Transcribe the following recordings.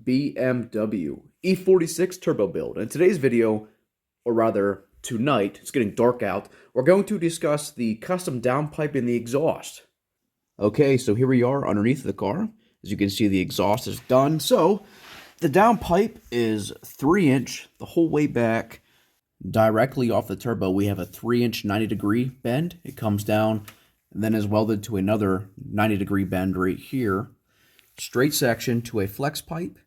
BMW E46 turbo build. In today's video, or rather tonight, it's getting dark out, we're going to discuss the custom downpipe in the exhaust. Okay, so here we are underneath the car. As you can see, the exhaust is done. So the downpipe is 3-inch the whole way back. Directly off the turbo, we have a 3-inch 90-degree bend. It comes down and then is welded to another 90-degree bend right here. Straight section to a flex pipe,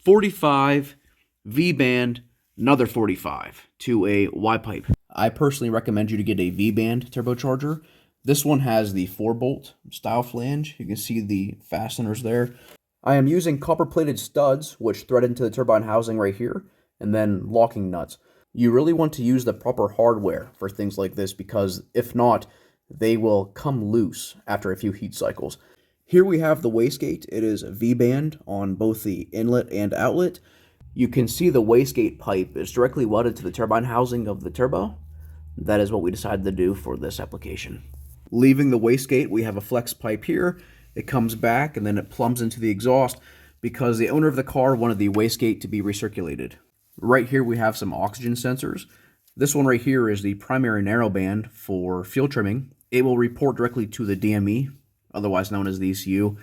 45 V-band, another 45 to a Y-pipe. I personally recommend you to get a V-band turbocharger. This one has the 4-bolt style flange. You can see the fasteners there. I am using copper-plated studs, which thread into the turbine housing right here, and then locking nuts. You really want to use the proper hardware for things like this because if not, they will come loose after a few heat cycles. Here we have the wastegate. It is V-band on both the inlet and outlet. You can see the wastegate pipe is directly welded to the turbine housing of the turbo. That is what we decided to do for this application. Leaving the wastegate, we have a flex pipe here. It comes back and then it plumbs into the exhaust because the owner of the car wanted the wastegate to be recirculated. Right here we have some oxygen sensors. This one right here is the primary narrowband for fuel trimming. It will report directly to the DME, otherwise known as the ECU.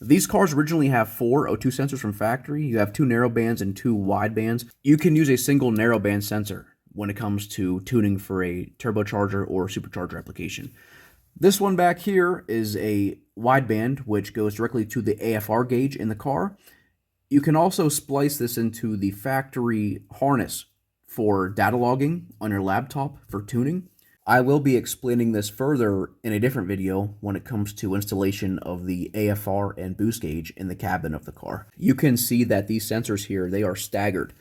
These cars originally have 4 O2 sensors from factory. You have 2 narrow bands and 2 wide bands. You can use a single narrowband sensor when it comes to tuning for a turbocharger or supercharger application. This one back here is a wideband, which goes directly to the AFR gauge in the car. You can also splice this into the factory harness for data logging on your laptop for tuning. I will be explaining this further in a different video when it comes to installation of the AFR and boost gauge in the cabin of the car. You can see that these sensors here, they are staggered.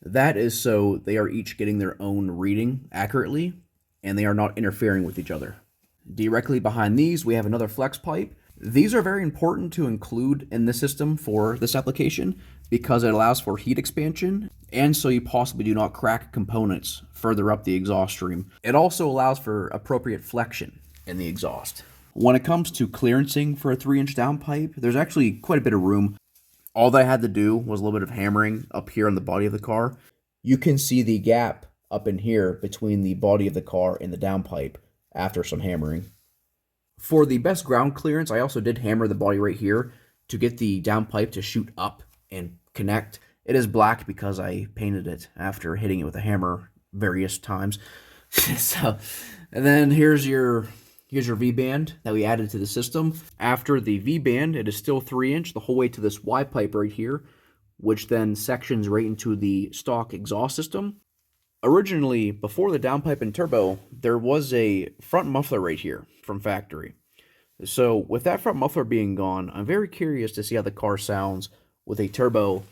That is so they are each getting their own reading accurately and they are not interfering with each other. Directly behind these, we have another flex pipe. These are very important to include in the system for this application because it allows for heat expansion and so you possibly do not crack components further up the exhaust stream. It also allows for appropriate flexion in the exhaust. When it comes to clearancing for a 3-inch downpipe, there's actually quite a bit of room. All that I had to do was a little bit of hammering up here on the body of the car. You can see the gap up in here between the body of the car and the downpipe after some hammering. For the best ground clearance, I also did hammer the body right here to get the downpipe to shoot up and connect. It is black because I painted it after hitting it with a hammer various times. And then here's your V-band that we added to the system. After the V-band, it is still 3-inch the whole way to this Y-pipe right here, which then sections right into the stock exhaust system. Originally, before the downpipe and turbo, there was a front muffler right here from factory. So with that front muffler being gone, I'm very curious to see how the car sounds with a turbo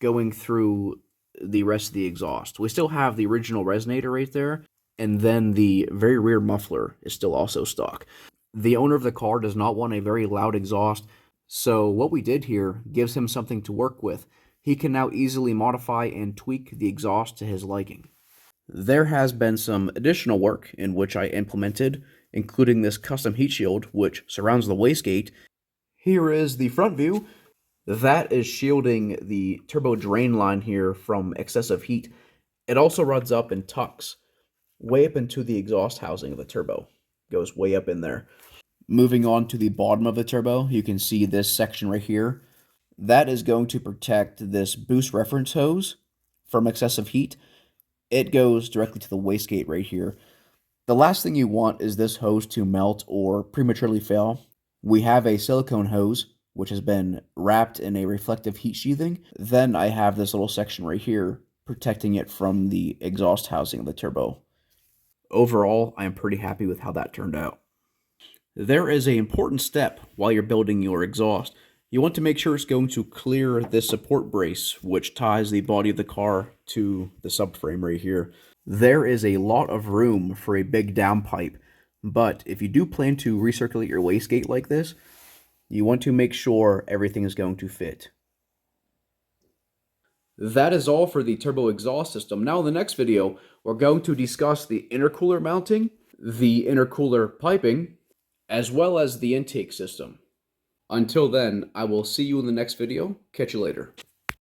going through the rest of the exhaust. We still have the original resonator right there, and then the very rear muffler is still also stock. The owner of the car does not want a very loud exhaust, so what we did here gives him something to work with. He can now easily modify and tweak the exhaust to his liking. There has been some additional work in which I implemented, including this custom heat shield which surrounds the wastegate. Here is the front view. That is shielding the turbo drain line here from excessive heat. It also runs up and tucks way up into the exhaust housing of the turbo. Goes way up in there. Moving on to the bottom of the turbo, you can see this section right here. That is going to protect this boost reference hose from excessive heat. It goes directly to the wastegate right here. The last thing you want is this hose to melt or prematurely fail. We have a silicone hose, which has been wrapped in a reflective heat sheathing. Then I have this little section right here, protecting it from the exhaust housing of the turbo. Overall, I am pretty happy with how that turned out. There is an important step while you're building your exhaust. You want to make sure it's going to clear this support brace, which ties the body of the car to the subframe right here. There is a lot of room for a big downpipe, but if you do plan to recirculate your wastegate like this, you want to make sure everything is going to fit. That is all for the turbo exhaust system. Now in the next video, we're going to discuss the intercooler mounting, the intercooler piping, as well as the intake system. Until then, I will see you in the next video. Catch you later.